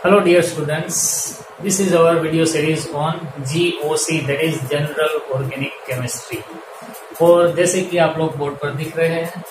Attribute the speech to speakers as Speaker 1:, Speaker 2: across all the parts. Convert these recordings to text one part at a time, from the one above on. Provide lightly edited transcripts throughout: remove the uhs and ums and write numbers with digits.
Speaker 1: Hello dear students, this is our video series on GOC, that is General Organic Chemistry। और जैसे कि आप लोग बोर्ड पर दिख रहे हैं,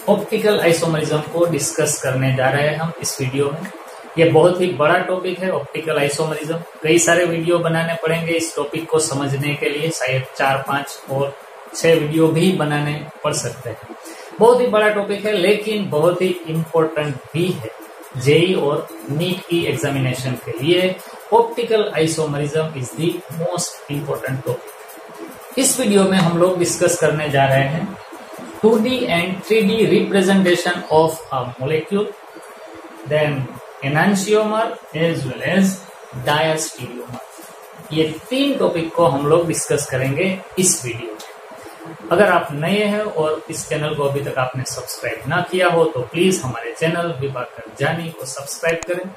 Speaker 1: ऑप्टिकल आइसोमरिज्म को डिस्कस करने जा रहे हैं हम इस वीडियो में। ये बहुत ही बड़ा टॉपिक है ऑप्टिकल आइसोमरिज्म। कई सारे वीडियो बनाने पड़ेंगे इस टॉपिक को समझने के लिए, शायद 4, 5 और 6 वीडियो भी बनाने पड़ सकते हैं। बहुत ही बड़ा टॉपिक है लेकिन बहुत ही इम्पोर्टेंट भी है जेई और नीट की एग्जामिनेशन के लिए। Optical isomerism is the most important topic. इस वीडियो में हम लोग डिस्कस करने जा रहे हैं 2D and 3D representation of a molecule, then enantiomer as well as diastereomer. ये 3 टॉपिक को हम लोग डिस्कस करेंगे इस वीडियो में। अगर आप नए हैं और इस चैनल को अभी तक आपने सब्सक्राइब ना किया हो तो प्लीज हमारे चैनल विभाकर जानी को सब्सक्राइब करें,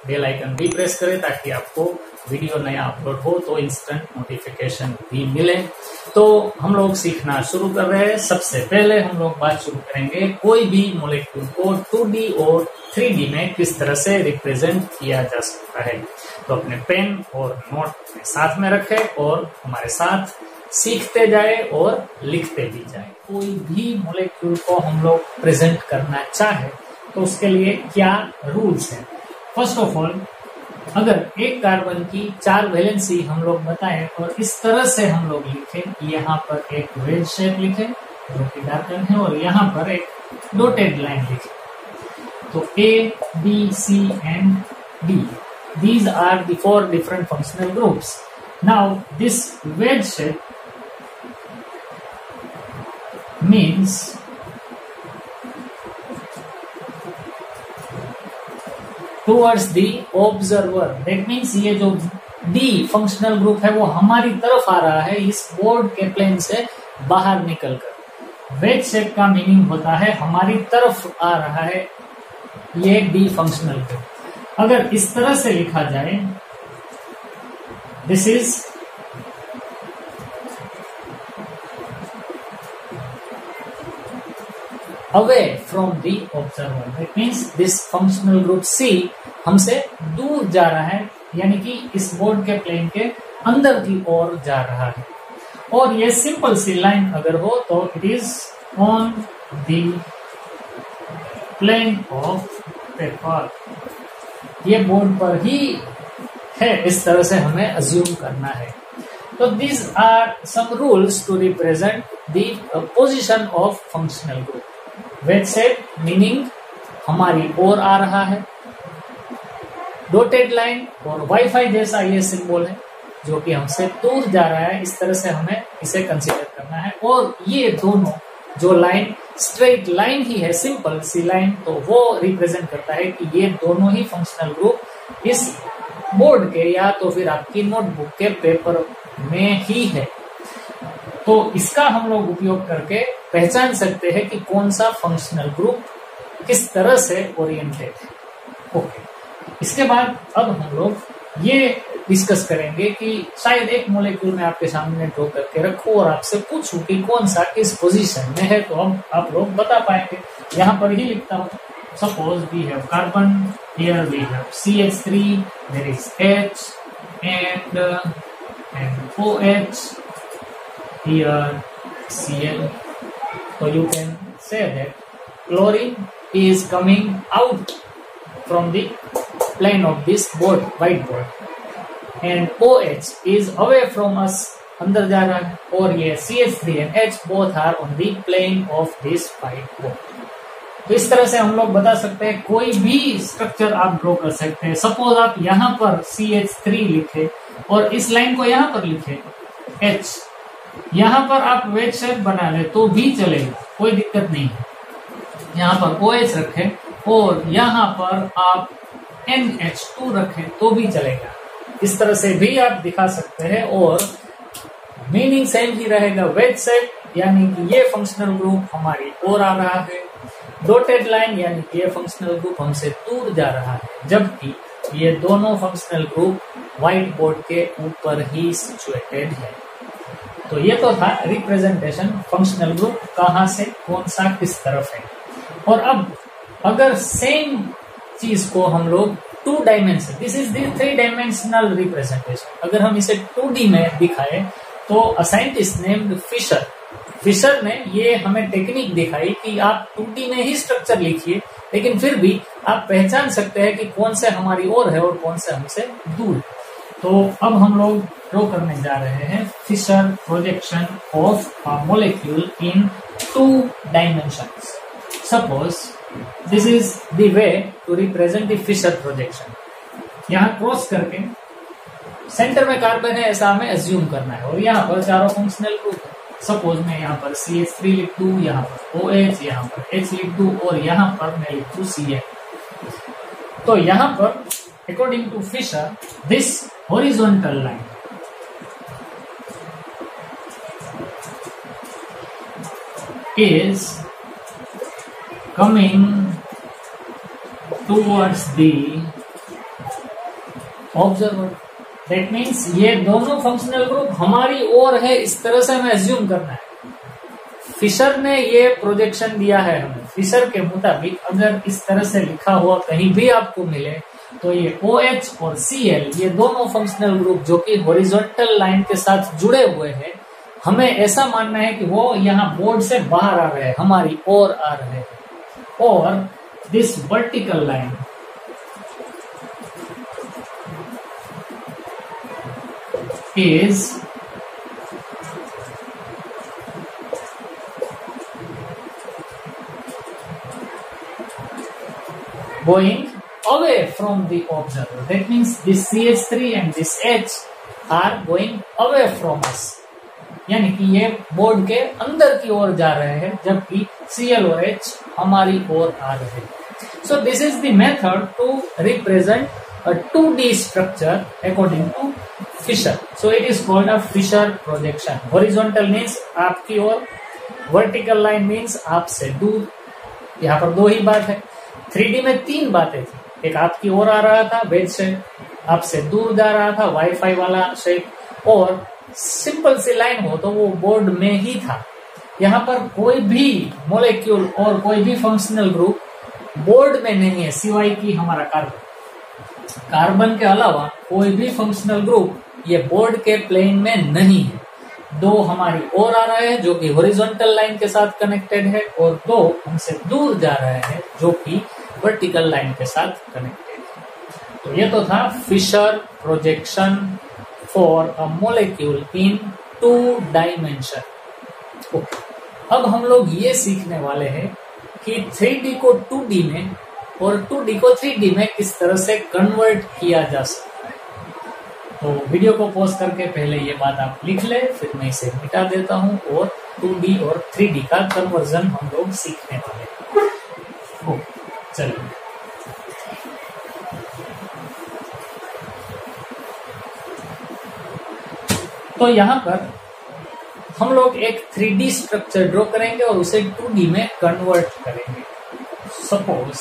Speaker 1: बेल आइकन भी प्रेस करें ताकि आपको वीडियो नया अपलोड हो तो इंस्टेंट नोटिफिकेशन भी मिले। तो हम लोग सीखना शुरू कर रहे हैं। सबसे पहले हम लोग बात शुरू करेंगे कोई भी मॉलिक्यूल को 2D और 3D में किस तरह से रिप्रेजेंट किया जा सकता है। तो अपने पेन और नोट अपने साथ में रखें और हमारे साथ सीखते जाए और लिखते भी जाए। कोई भी मॉलिक्यूल को हम लोग प्रेजेंट करना चाहे तो उसके लिए क्या रूल्स हैं। फर्स्ट ऑफ ऑल, अगर एक कार्बन की 4 वैलेंसी हम लोग बताएं और इस तरह से हम लोग लिखें कि यहाँ पर एक वेज शेप लिखे जो कि डार्कन है और यहाँ पर एक डॉटेड लाइन लिखे, तो A, B, C and D, these are the 4 different functional groups. Now this wedge shape means towards the observer, that means ये जो D फंक्शनल ग्रुप है वो हमारी तरफ आ रहा है इस बोर्ड के प्लेन से बाहर निकलकर। वेज शेप का मीनिंग होता है हमारी तरफ आ रहा है ये D फंक्शनल ग्रुप। अगर इस तरह से लिखा जाए, this is away from the observer, that means this functional group C हमसे दूर जा रहा है, यानी कि इस बोर्ड के प्लेन के अंदर की ओर जा रहा है। और ये सिंपल सी लाइन अगर हो तो it is on the plane of paper, ये बोर्ड पर ही है, इस तरह से हमें अज्यूम करना है। तो these are some rules to represent the position of functional group. Veg shape meaning हमारी ओर आ रहा है, डॉटेड लाइन और वाईफाई जैसा ये सिंबल है जो कि हमसे दूर जा रहा है, इस तरह से हमें इसे कंसीडर करना है। और ये दोनों जो लाइन स्ट्रेट लाइन ही है, सिंपल सी लाइन, तो वो रिप्रेजेंट करता है कि ये दोनों ही फंक्शनल ग्रुप इस बोर्ड के या तो फिर आपकी नोटबुक के पेपर में ही है। तो इसका हम लोग उपयोग करके पहचान सकते हैं कि कौन सा फंक्शनल ग्रुप किस तरह से ओरिएंटेड है। ओके, इसके बाद अब हम लोग ये डिस्कस करेंगे कि शायद एक मॉलिक्यूल में आपके सामने ड्रॉ करके रखूं और आपसे पूछूं कि कौन सा किस पोजीशन में है, तो हम आप लोग बता पाएंगे। यहाँ पर ही लिखता हूँ, suppose we have carbon, here we have CH3, there is H and OH, here Cl. So you can say that chlorine is coming out from the plane of this board, white board, and OH is away from us, अंदर जा रहा है, और ये CH3 and H both are on the plane of this white board. तो इस तरह से हम लोग बता सकते हैं, कोई भी स्ट्रक्चर आप ड्रॉ कर सकते हैं। सपोज आप यहाँ पर CH3 लिखे और इस लाइन को यहाँ पर लिखे H, यहाँ पर आप वेज शेप बना ले तो भी चलेगा, कोई दिक्कत नहीं है। यहाँ पर OH रखें और यहाँ पर आप NH2 रखें तो भी चलेगा। इस तरह से भी आप दिखा सकते हैं और मीनिंग सेम ही रहेगा। वेज शेप यानी कि ये फंक्शनल ग्रुप हमारी ओर आ रहा है, डॉटेड लाइन यानी कि ये फंक्शनल ग्रुप हमसे दूर जा रहा है, जबकि ये दोनों फंक्शनल ग्रुप व्हाइट बोर्ड के ऊपर ही सिचुएटेड है। तो ये तो था रिप्रेजेंटेशन फंक्शनल ग्रुप कहाँ से कौन सा किस तरफ है। और अब अगर सेम चीज को हम लोग two dimension, this is the 3 dimensional representation. अगर हम इसे 2D में दिखाए तो अ साइंटिस्ट नेम्ड फिशर ने ये हमें टेक्निक दिखाई कि आप 2D में ही स्ट्रक्चर लिखिए, लेकिन फिर भी आप पहचान सकते हैं कि कौन से हमारी ओर है और कौन से हमसे दूर है। तो अब हम लोग ड्रॉ करने जा रहे हैं Fisher projection of a molecule in 2 dimensions. Suppose this is the way to represent the Fisher projection. यहाँ क्रॉस करके सेंटर में कार्बन है ऐसा हमें एज्यूम करना है, और यहाँ पर चारों फंक्शनल ग्रुप है। सपोज मैं यहाँ पर CH3 लिख दूं, यहाँ पर OH, यहाँ पर H लिख दूं, और यहाँ पर मैं लिख दूं Cl। तो यहाँ पर according to Fisher this horizontal line is coming towards the observer। That means ये दोनों फंक्शनल ग्रुप हमारी ओर है, इस तरह से हमें एज्यूम करना है। फिशर ने ये प्रोजेक्शन दिया है हमें। फिशर के मुताबिक अगर इस तरह से लिखा हुआ कहीं भी आपको मिले तो ये OH और Cl ये दोनों फंक्शनल ग्रुप जो कि हॉरिजॉन्टल लाइन के साथ जुड़े हुए हैं, हमें ऐसा मानना है कि वो यहाँ बोर्ड से बाहर आ रहे हैं, हमारी ओर आ रहे हैं। और this vertical line is going away from the observer। That means this CH3 and this H are going away from us, यानी कि ये बोर्ड के अंदर की ओर जा रहे हैं, जबकि Cl और H हमारी ओर आ रहे हैं। So this is the method to represent a 2D structure according to Fisher। So it is called a Fisher projection। Horizontal means आपकी ओर, vertical line means आपसे दूर। यहाँ पर 2 ही बात है। 3D में 3 बातें थी, एक आपकी ओर आ रहा था वेज शेप, आपसे दूर जा रहा था वाईफाई वाला शेप, और सिंपल सी लाइन हो तो वो बोर्ड में ही था। यहाँ पर कोई भी मॉलिक्यूल और कोई भी फंक्शनल ग्रुप बोर्ड में नहीं है सिवाय कि हमारा कार्बन के अलावा कोई भी फंक्शनल ग्रुप ये बोर्ड के प्लेन में नहीं है। 2 हमारी ओर आ रहे हैं जो कि हॉरिजॉन्टल लाइन के साथ कनेक्टेड है, और 2 हमसे दूर जा रहे हैं जो कि वर्टिकल लाइन के साथ कनेक्टेड है। तो ये तो था Fisher projection for a molecule in 2 dimension. अब हम लोग ये सीखने वाले हैं कि 3D को 2D में और 2D को 3D में किस तरह से कन्वर्ट किया जा सकता है। तो वीडियो को पॉज करके पहले ये बात आप लिख ले, फिर मैं इसे मिटा देता हूं और 2D और 3D का कन्वर्जन हम लोग सीखने वाले हैं। चलिए, तो यहाँ पर हम लोग एक 3D स्ट्रक्चर ड्रॉ करेंगे और उसे 2D में कन्वर्ट करेंगे। Suppose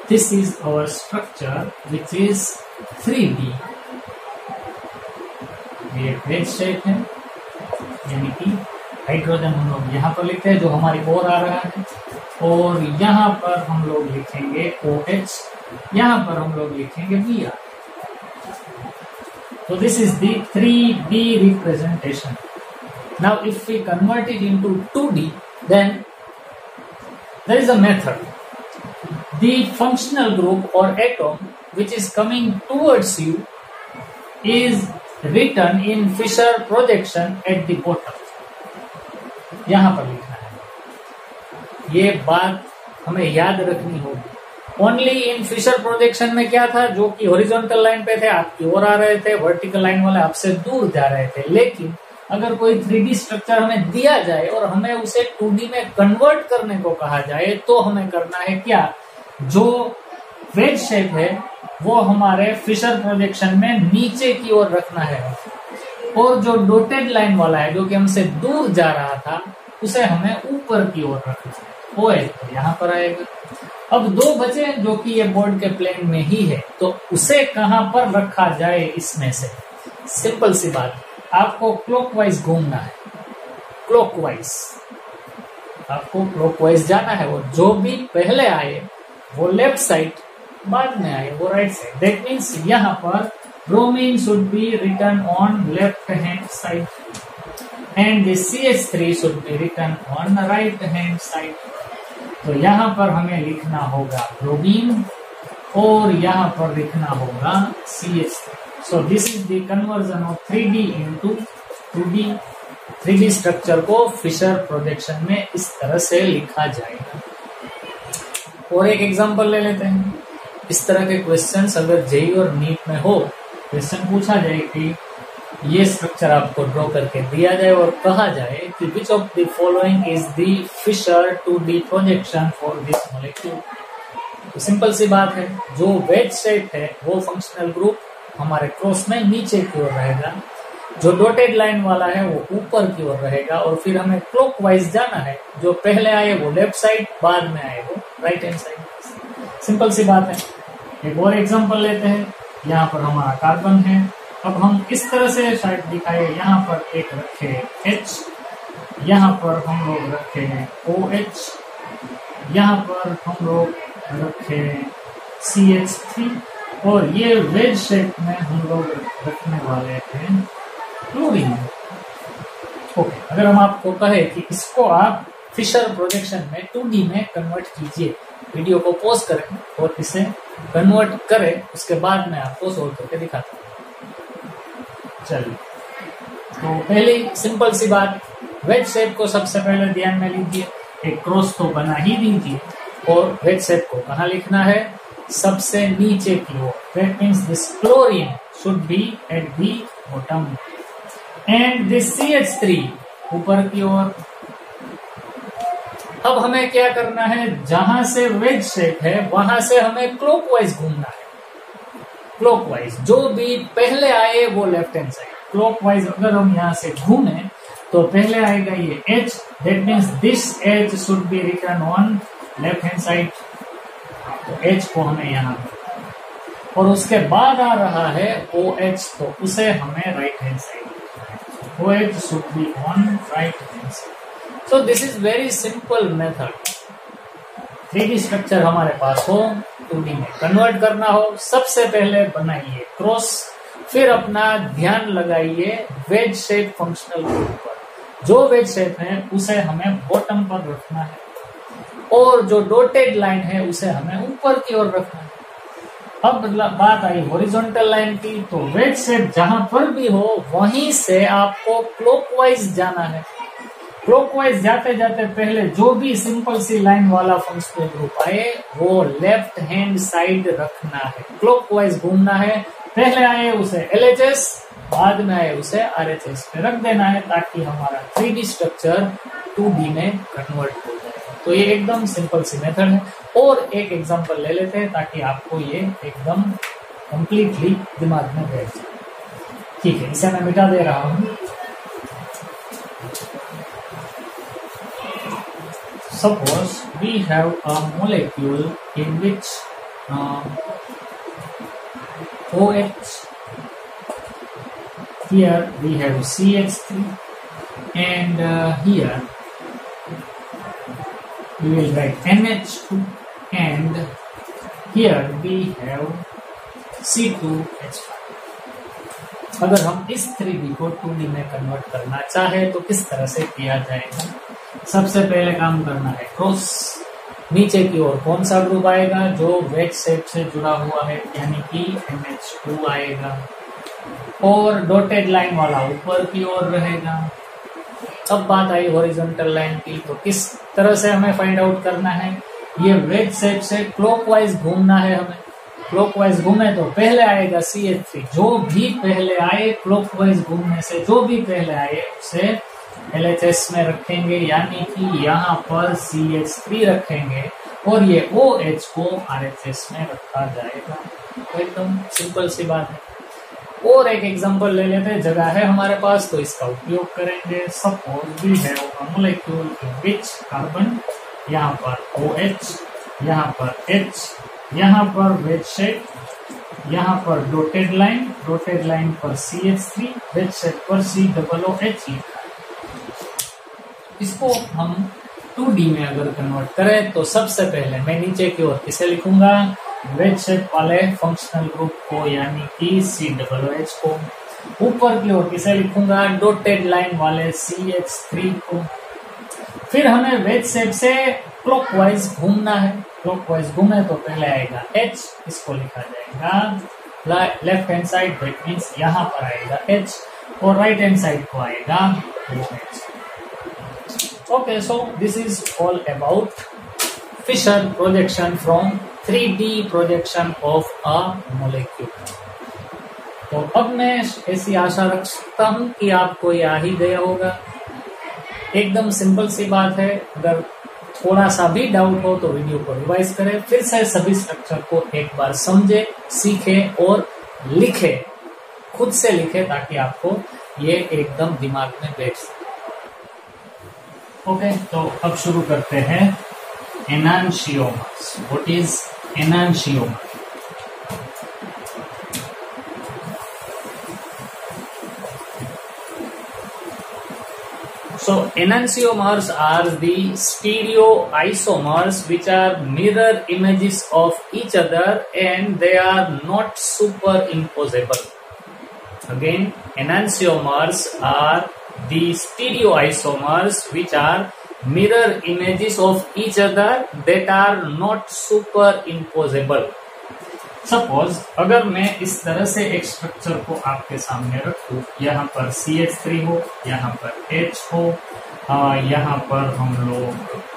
Speaker 1: this is our structure which is 3D। ये वेज शेप है, यानी कि हाइड्रोजन हम लोग यहाँ पर लिखते हैं जो हमारी ओर आ रहा है, और यहाँ पर हम लोग लिखेंगे OH, यहाँ पर हम लोग लिखेंगे Br। So this is the 3D representation. Now if we convert it into 2D, then there is a method. The functional group or atom which is coming towards you is written in Fisher projection at the bottom। यहाँ पर लिखना है। ये बात हमें याद रखनी होगी। ओनली इन फिशर प्रोजेक्शन में क्या था, जो कि हॉरिजॉन्टल लाइन पे थे आपकी ओर आ रहे थे, वर्टिकल लाइन वाले आपसे दूर जा रहे थे। लेकिन अगर कोई 3D स्ट्रक्चर हमें दिया जाए और हमें उसे 2D में कन्वर्ट करने को कहा जाए, तो हमें करना है क्या, जो वेज शेप है वो हमारे फिशर प्रोजेक्शन में नीचे की ओर रखना है, और जो डॉटेड लाइन वाला है जो कि हमसे दूर जा रहा था उसे हमें ऊपर की ओर रखना है। OH यहाँ पर आएगा। अब 2 बचे जो कि ये बोर्ड के प्लेन में ही है, तो उसे कहां पर रखा जाए इसमें से। सिंपल सी बात, आपको क्लॉकवाइज घूमना है, क्लॉकवाइज आपको क्लॉकवाइज जाना है, और जो भी पहले आए वो लेफ्ट साइड बाद में आए वो राइट साइड। दैट मीन्स यहाँ पर bromine should be written on left hand side and the CH3 should be written on right hand side. तो यहाँ पर हमें लिखना होगा ब्रोमीन और यहाँ पर लिखना होगा CH3। So this is the conversion of 3D into 2D। 3D structure को फिशर प्रोजेक्शन में इस तरह से लिखा जाएगा। और एक एग्जांपल ले लेते हैं। इस तरह के क्वेश्चंस अगर जेई और नीट में हो, क्वेश्चन पूछा जाए कि ये स्ट्रक्चर आपको ड्रॉ करके दिया जाए और कहा जाए कि which of the following is the Fisher 2D projection for this molecule. तो सिंपल सी बात है, जो वेज शेप है वो फंक्शनल ग्रुप हमारे क्रॉस में नीचे की ओर रहेगा, जो डॉटेड लाइन वाला है वो ऊपर की ओर रहेगा, और फिर हमें क्लॉकवाइज जाना है, जो पहले आए वो लेफ्ट साइड, बाद में आए वो राइट हैंड साइड। सिंपल सी बात है। एक और एग्जांपल लेते हैं। यहाँ पर हमारा कार्बन है। अब हम इस तरह से शायद दिखाए, यहाँ पर एक रखे H, यहाँ पर हम लोग रखे OH, यहाँ पर हम लोग रखे CH3, और ये वेज शेप में हम लोग रखने वाले हैं क्लोरीन। ओके, अगर हम आपको कहे कि इसको आप फिशर प्रोजेक्शन में 2D में कन्वर्ट कीजिए, वीडियो को पॉज करें और इसे कन्वर्ट करें, उसके बाद मैं आपको सोल्व करके दिखाता हूँ। चलिए, तो पहली सिंपल सी बात, वेज शेप को सबसे पहले ध्यान में लीजिए। एक क्रॉस तो बना ही दीजिए, और वेज शेप को कहाँ लिखना है? सबसे नीचे की ओर। That means this chlorine should be at the bottom and this CH3 ऊपर की ओर। अब हमें क्या करना है? जहां से वेज शेप है वहां से हमें क्लॉकवाइज घूमना है। क्लॉकवाइज, जो भी पहले आए वो लेफ्ट हैंड साइड। क्लॉकवाइज अगर हम यहाँ से घूमे तो पहले आएगा ये H, that means this H should be written on left hand side. तो H को हमें यहाँ, और उसके बाद आ रहा है OH, तो उसे हमें right hand side. OH should be on right hand side. So this is very simple method. 3D structure हमारे पास हो, 2D में कन्वर्ट करना हो, सबसे पहले बनाइए क्रॉस, फिर अपना ध्यान लगाइए वेज शेप फंक्शनल ग्रुप पर। जो वेज शेप है उसे हमें बॉटम पर रखना है, और जो डॉटेड लाइन है उसे हमें ऊपर की ओर रखना है। अब बात आई हॉरिजॉन्टल लाइन की, तो वेज शेप जहां पर भी हो वहीं से आपको क्लॉकवाइज जाना है। क्लॉकवाइज जाते जाते पहले जो भी सिंपल सी लाइन वाला फंक्शनल ग्रुप आए वो लेफ्ट हैंड साइड रखना है। क्लॉकवाइज घूमना है, पहले आए उसे LHS, बाद में आए उसे RHS पे रख देना है, ताकि हमारा 3D स्ट्रक्चर 2D में कन्वर्ट हो जाए। तो ये एकदम सिंपल सी मेथड है। और एक एग्जांपल ले लेते हैं ताकि आपको ये एकदम कंप्लीटली दिमाग में बैठ जाए। ठीक है, इसे मैं मिटा दे रहा हूं। Suppose we have a molecule in which OH, here we have CH3, and here we will write NH2, and here we have C2H5। अगर हम इस 3D को 2D में कन्वर्ट करना चाहे तो किस तरह से किया जाएगा? सबसे पहले काम करना है क्रॉस। नीचे की ओर कौन सा ग्रुप आएगा? जो वेज शेप से जुड़ा हुआ है, यानी कि NH2 आएगा, और डॉटेड लाइन वाला ऊपर की ओर रहेगा। अब बात आई हॉरिजॉन्टल लाइन की, तो किस तरह से हमें फाइंड आउट करना है? ये वेज शेप से क्लॉकवाइज घूमना है हमें। क्लॉकवाइज घूमे तो पहले आएगा CH3, जो भी पहले आए क्लॉकवाइज घूमने से जो भी पहले आए उसे LHS में रखेंगे, यानी कि यहाँ पर CH3 रखेंगे, और ये OH को RHS में रखा जाएगा। तो एकदम सिंपल सी बात है। और एक एग्जांपल ले लेते हैं, जगह है हमारे पास तो इसका उपयोग करेंगे। Suppose we have a molecule in which carbon, यहाँ पर OH, यहाँ पर H, यहाँ पर वेज शेप, यहाँ पर डॉटेड लाइन पर CH3, वेज शेप पर COOH लिखा। इसको हम 2D में अगर कन्वर्ट करें तो सबसे पहले मैं नीचे की ओर किसे लिखूंगा? वेज शेप वाले फंक्शनल ग्रुप को यानी कि COOH को, ऊपर की ओर किसे लिखूंगा डॉटेड लाइन वाले CH3 को। फिर हमें वेज शेप से क्लॉकवाइज घूमना है, क्लॉकवाइज घूमे तो पहले आएगा H, इसको लिखा जाएगा left hand side, that means यहां पर आएगा H और राइट हैंड साइड को आएगा OH। Okay, so this is all about Fisher projection from 3D projection of a molecule. तो अब मैं ऐसी आशा रखता हूं कि आपको ये आ ही गया होगा। एकदम सिंपल सी बात है, अगर थोड़ा सा भी डाउट हो तो वीडियो को रिवाइज करें, फिर से सभी स्ट्रक्चर को एक बार समझे, सीखे और लिखे, खुद से लिखे, ताकि आपको ये एकदम दिमाग में बैठ सके। ओके, तो अब शुरू करते हैं enantiomers. What is enantiomer? So enantiomers are the stereoisomers which are mirror images of each other and they are not superimposable. Again, enantiomers are the stereoisomers which are mirror images of each other that are not superimposable. Suppose अगर मैं इस तरह से एक structure को आपके सामने रखूं, यहाँ पर CH3 हो, यहाँ पर H हो, यहाँ पर हम लोग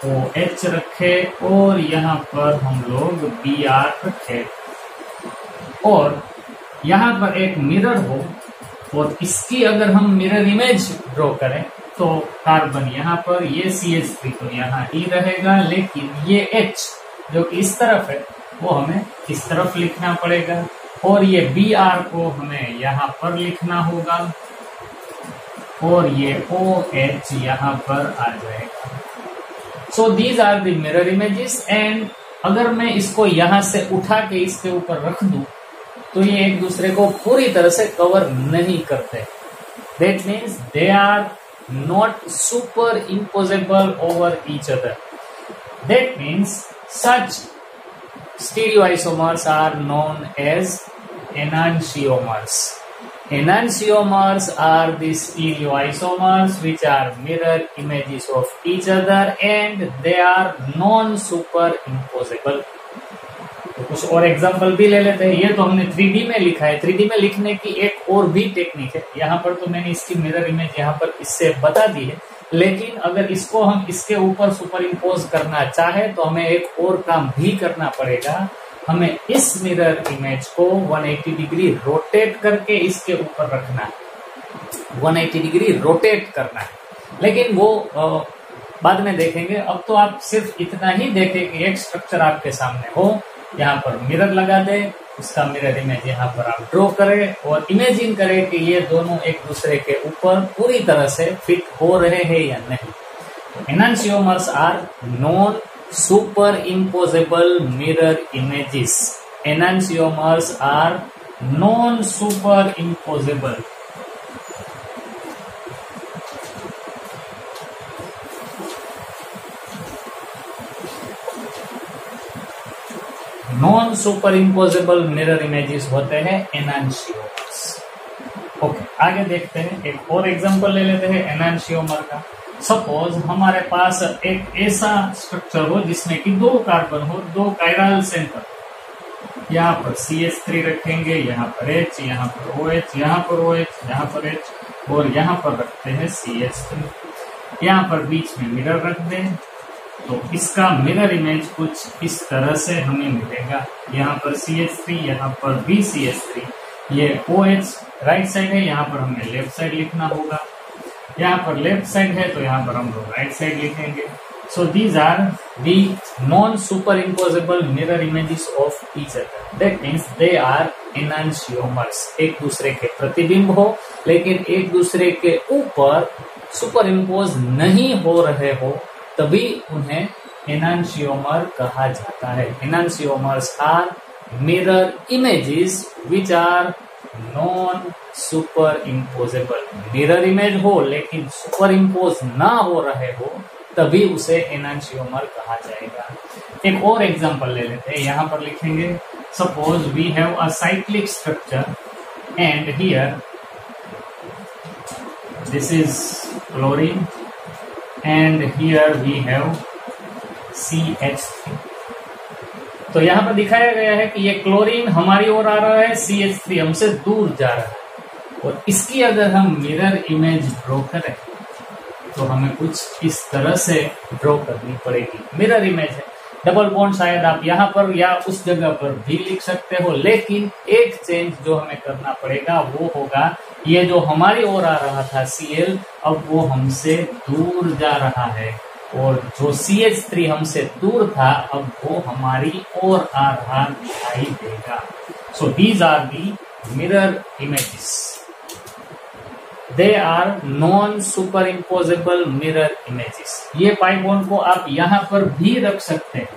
Speaker 1: OH रखे और यहाँ पर हम लोग Br रखे, और यहाँ पर एक मिरर हो, और इसकी अगर हम मिरर इमेज ड्रॉ करें तो कार्बन यहाँ पर, ये CH3 तो यहाँ ही रहेगा, लेकिन ये H जो कि इस तरफ है वो हमें इस तरफ लिखना पड़ेगा, और ये Br को हमें यहाँ पर लिखना होगा, और ये OH यहाँ पर आ जाएगा। So these are the mirror images, and अगर मैं इसको यहाँ से उठा के इसके ऊपर रख दूं तो ये एक दूसरे को पूरी तरह से कवर नहीं करते। That means they are not superimposable over each other. That means such stereoisomers are known as enantiomers. Enantiomers are the stereoisomers which are mirror images of each other and they are non-superimposable. तो कुछ और example भी ले लेते हैं। ये तो हमने 3D में लिखा है, 3D में लिखने की एक और भी टेक्निक है। यहाँ पर तो मैंने इसकी मिरर इमेज यहाँ पर इससे बता दी है, लेकिन अगर इसको हम इसके ऊपर सुपर इम्पोज करना चाहे तो हमें एक और काम भी करना पड़ेगा। हमें इस मिरर इमेज को 180 डिग्री रोटेट करके इसके ऊपर रखना है, 180 डिग्री रोटेट करना है, लेकिन वो बाद में देखेंगे। अब तो आप सिर्फ इतना ही देखें कि एक स्ट्रक्चर आपके सामने हो, यहाँ पर मिरर लगा दे, उसका मिरर इमेज यहाँ पर आप ड्रॉ करें और इमेजिन करें कि ये दोनों एक दूसरे के ऊपर पूरी तरह से फिट हो रहे हैं या नहीं। Enantiomers are non superimposable mirror images. Enantiomers are non superimposable. Non superimposable mirror images होते हैं एनांशियोमर्स। ओके, आगे देखते हैं, एक और एग्जांपल ले लेते हैं एनांशियोमर का। सपोज हमारे पास एक ऐसा स्ट्रक्चर हो जिसमें कि 2 कार्बन हो, 2 कायरल सेंटर, यहाँ पर CH3 रखेंगे, यहाँ पर H, यहाँ पर OH, यहाँ पर OH, यहाँ पर H, और यहाँ पर रखते हैं CH3। यहाँ पर बीच में मिरर रख दें तो इसका मिरर इमेज कुछ इस तरह से हमें मिलेगा। यहाँ पर CH3, यहाँ पर भी CH3, ये OH राइट साइड है, यहाँ पर हमें लेफ्ट साइड लिखना होगा। यहाँ पर लेफ्ट साइड है तो यहाँ पर हम लोग राइट साइड लिखेंगे। So these are the non superimposable mirror images of each other. That means they are enantiomers. एक दूसरे के प्रतिबिंब हो लेकिन एक दूसरे के ऊपर सुपर इम्पोज नहीं हो रहे हो, तभी उन्हें एनांशियोमर कहा जाता है। Enantiomers are mirror images which are non superimposable. Mirror image हो लेकिन सुपर इम्पोज ना हो रहे हो, तभी उसे एनांशियोमर कहा जाएगा। एक और एग्जांपल ले लेते हैं। यहाँ पर लिखेंगे suppose we have a cyclic structure and here this is chlorine and here we have CH3। तो यहां पर दिखाया गया है कि ये क्लोरीन हमारी ओर आ रहा है, CH3 हमसे दूर जा रहा है, और इसकी अगर हम मिरर इमेज ड्रॉ करें तो हमें कुछ इस तरह से ड्रॉ करनी पड़ेगी। मिरर इमेज है, डबल बॉन्ड शायद आप यहाँ पर या उस जगह पर भी लिख सकते हो, लेकिन एक चेंज जो हमें करना पड़ेगा वो होगा ये जो हमारी ओर आ रहा था Cl, अब वो हमसे दूर जा रहा है, और जो CH3 हमसे दूर था अब वो हमारी ओर आ रहा दिखाई देगा। So these are the mirror images, they are non superimposable mirror images. ये पाई बॉन्ड को आप यहाँ पर भी रख सकते हैं।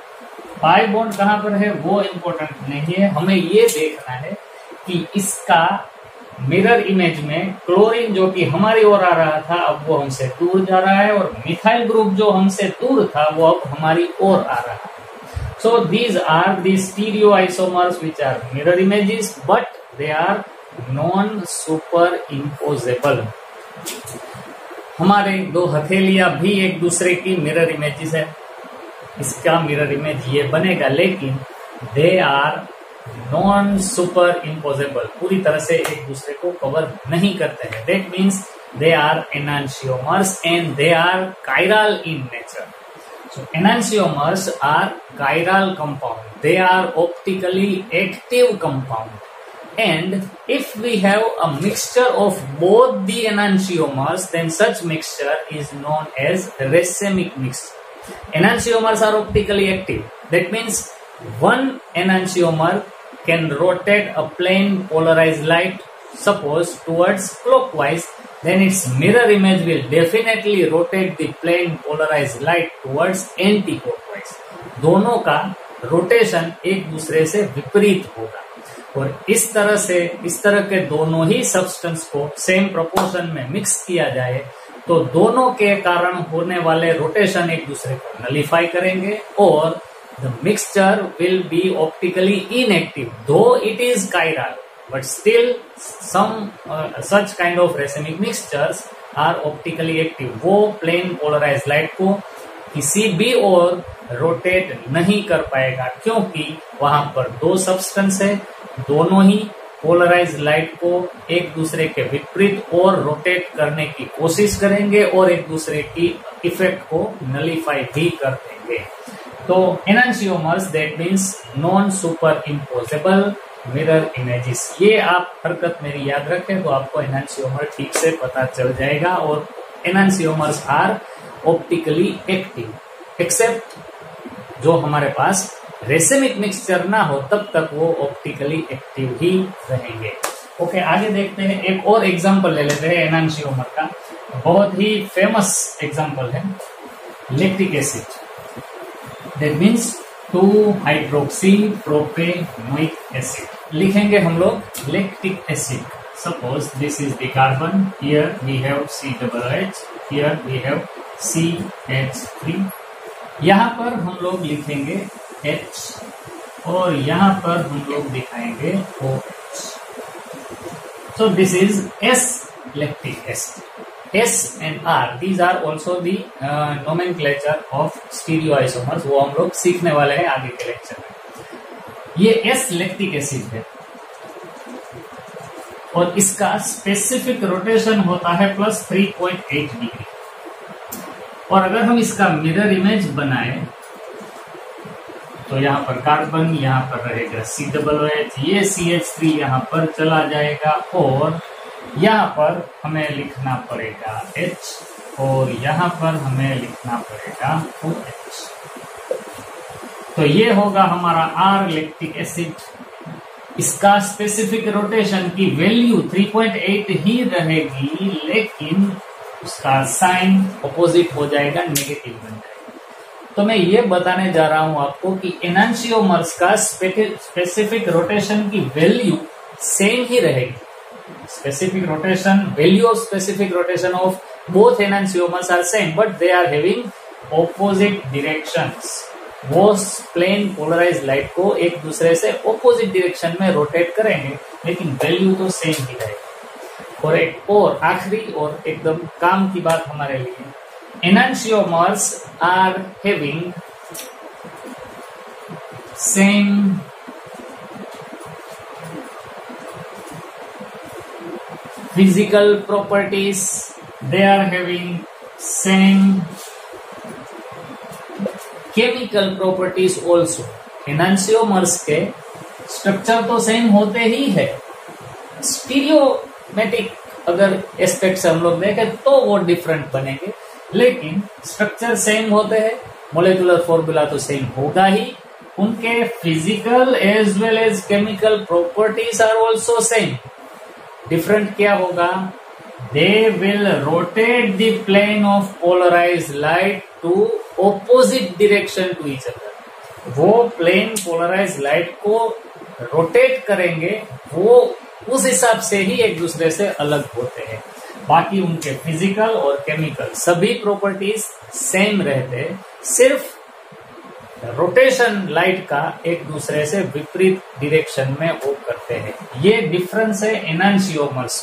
Speaker 1: पाई बॉन्ड कहाँ पर है वो इम्पोर्टेंट नहीं है, हमें ये देखना है कि इसका मिरर इमेज में क्लोरीन जो कि हमारी ओर आ रहा था अब वो हमसे दूर जा रहा है, और मिथाइल ग्रुप जो हमसे दूर था वो अब हमारी ओर आ रहा है। So these are the stereoisomers which are mirror images but they are non superimposable. हमारे दो हथेलियां भी एक दूसरे की मिरर इमेजेस है, इसका मिरर इमेज ये बनेगा, लेकिन they are non superimposable, पूरी तरह से एक दूसरे को कवर नहीं करते हैं। That means they are enantiomers and they are chiral in nature. So enantiomers are chiral compound, they are optically active compound, and if we have a mixture of both the enantiomers then such mixture is known as racemic mixture. Enantiomers are optically active, that means one enantiomer can rotate a plane polarized light suppose towards clockwise, then its mirror image will definitely rotate the plane polarized light towards anti-clockwise. दोनों का rotation एक दूसरे से विपरीत होगा, और इस तरह के दोनों ही सब्सटेंस को सेम प्रोपोर्शन में मिक्स किया जाए तो दोनों के कारण होने वाले रोटेशन एक दूसरे को नलिफाई करेंगे, और the mixture will be optically inactive though it is chiral, but still some such kind of racemic mixtures are optically active. वो प्लेन पोलराइज लाइट को किसी भी ओर रोटेट नहीं कर पाएगा, क्योंकि वहां पर दो सब्सटेंस है, दोनों ही पोलराइज लाइट को एक दूसरे के विपरीत और रोटेट करने की कोशिश करेंगे और एक दूसरे की इफेक्ट को नलिफाई भी कर देंगे। तो enantiomers that means non superimposable mirror images. ये आप हरकत मेरी याद रखें तो आपको एनांशियोमर ठीक से पता चल जाएगा। और enantiomers are optically active accept जो हमारे पास रेसेमिक मिक्सचर ना हो तब तक वो ऑप्टिकली एक्टिव ही रहेंगे। ओके, आगे देखते हैं। एक और एग्जांपल ले लेते हैं एनांशियोमर का, बहुत ही फेमस एग्जांपल है lactic acid. That means two hydroxy propanoic acid. लिखेंगे हम लोग lactic acid. Suppose this is the carbon, here we have COOH, here we have CH3। यहाँ पर हम लोग लिखेंगे H और यहाँ पर हम लोग दिखाएंगे OH। So this is S lactic acid. S and R, these are also the nomenclature of stereoisomers। वो हम लोग सीखने वाले हैं आगे के लेक्चर में। ये S lactic acid है और इसका स्पेसिफिक रोटेशन होता है +3.8 डिग्री। और अगर हम इसका मिरर इमेज बनाए तो यहाँ पर कार्बन, यहाँ पर रहेगा COOH, ये CH3 यहाँ पर चला जाएगा और यहाँ पर हमें लिखना पड़ेगा H और यहाँ पर हमें लिखना पड़ेगा OH। तो ये होगा हमारा R लैक्टिक एसिड। इसका स्पेसिफिक रोटेशन की वैल्यू 3.8 ही रहेगी, लेकिन उसका साइन अपोजिट हो जाएगा, नेगेटिव बन जाएगा। तो मैं ये बताने जा रहा हूं आपको कि एनांशियोमर्स का स्पेसिफिक रोटेशन की वैल्यू सेम ही रहेगी। Specific rotation, value of specific rotation of both enantiomers are same, but they are having opposite directions. वो प्लेन पोलराइज लाइट को एक दूसरे से ऑपोजिट डायरेक्शन में रोटेट करेंगे, लेकिन वैल्यू तो सेम ही रहेगी। और एक और आखिरी और एकदम काम की बात हमारे लिए, enantiomers are having same physical properties, they are having same chemical properties also। Enantiomers के स्ट्रक्चर तो सेम होते ही है, स्टीरियोमेटिक अगर एस्पेक्ट से हम लोग देखें तो वो डिफरेंट बनेंगे, लेकिन स्ट्रक्चर सेम होते हैं, मोलिकुलर फॉर्मूला तो सेम होगा ही, उनके physical as well as chemical properties are also same. Different क्या होगा? They will rotate the plane of polarise light to opposite direction to each other. वो प्लेन पोलराइज लाइट को रोटेट करेंगे, वो उस हिसाब से ही एक दूसरे से अलग होते हैं। बाकी उनके फिजिकल और केमिकल सभी प्रॉपर्टीज सेम रहते, सिर्फ रोटेशन लाइट का एक दूसरे से विपरीत डायरेक्शन में वो करते हैं। ये डिफरेंस है enantiomers.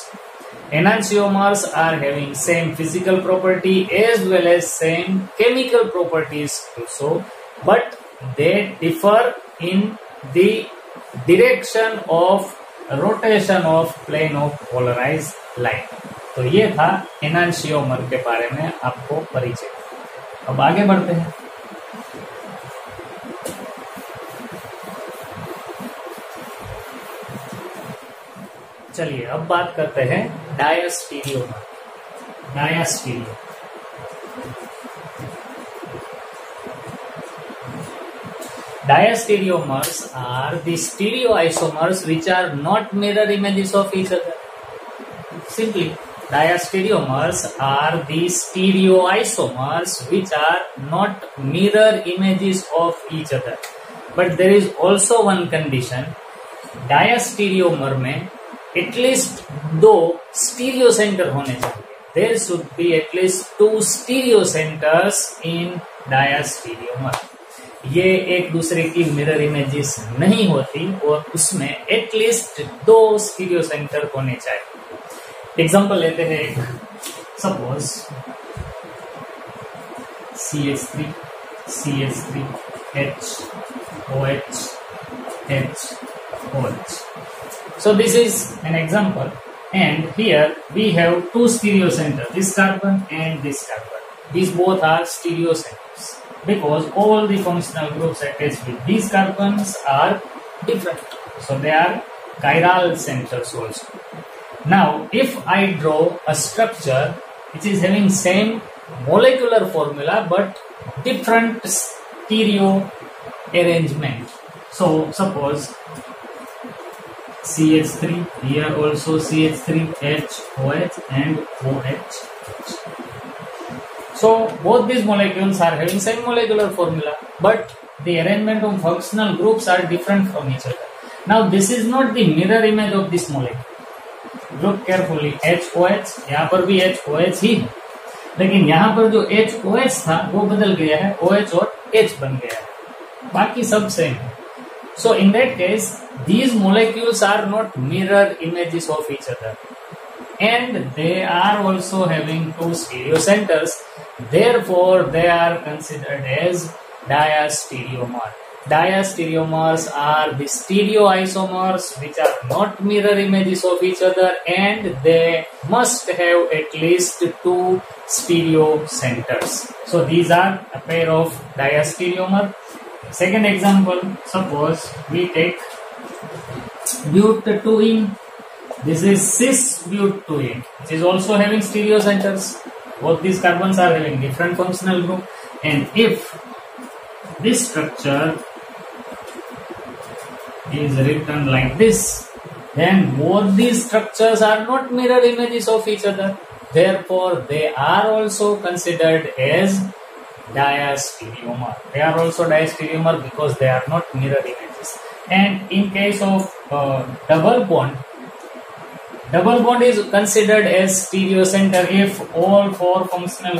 Speaker 1: Enantiomers are having same physical property as well as same chemical properties also, but they differ in the direction of rotation of plane of polarise light. तो ये था एनांशियोमर के बारे में आपको परिचय। अब आगे बढ़ते हैं। चलिए अब बात करते हैं diastereomer. Diastereo Diastereomers are the stereoisomers which are not mirror images of each other. Simply, diastereomers are the stereoisomers which are not mirror images of each other. But there is also one condition. Diastereomer में at least दो stereo center होने चाहिए. There should be at least two stereo centers in diastereomer. ये एक दूसरे की mirror images नहीं होती और उसमें एटलीस्ट दो स्टीरियो सेंटर होने चाहिए। एग्जांपल लेते हैं एक, suppose CH3 CH3 H OH H OH. So this is an example, and here we have two stereo centers, this carbon and this carbon. These both are stereo centers, because all the functional groups attached with these carbons are different. So they are chiral centers also. Now, if I draw a structure which is having same molecular formula but different stereo arrangement. So suppose CH3, here also CH3, H, OH and OH. So both these molecules are having same molecular formula, but the arrangement of functional groups are different from each other. Now this is not the mirror image of this molecule. Look carefully, HOH, यहाँ पर भी HOH ही, लेकिन यहाँ पर जो HOH था वो बदल गया है, OH और H बन गया है, बाकी सब सेम है. So in that case, these molecules are not mirror images of each other, and they are also having two stereo centers. Therefore, they are considered as diastereomer. Diastereomers are the stereoisomers which are not mirror images of each other, and they must have at least two stereo centers. So these are a pair of diastereomer. Second example, suppose we take butene. This is cis-butene, which is also having stereo centers. Both these carbons are having different functional group, and if this structure is written like this, then both these structures are not mirror images of each other. Therefore, they are also considered as diastereomer. They are also diastereomer because they are not mirror images. And in case of double bond is considered as stereo center if all two functional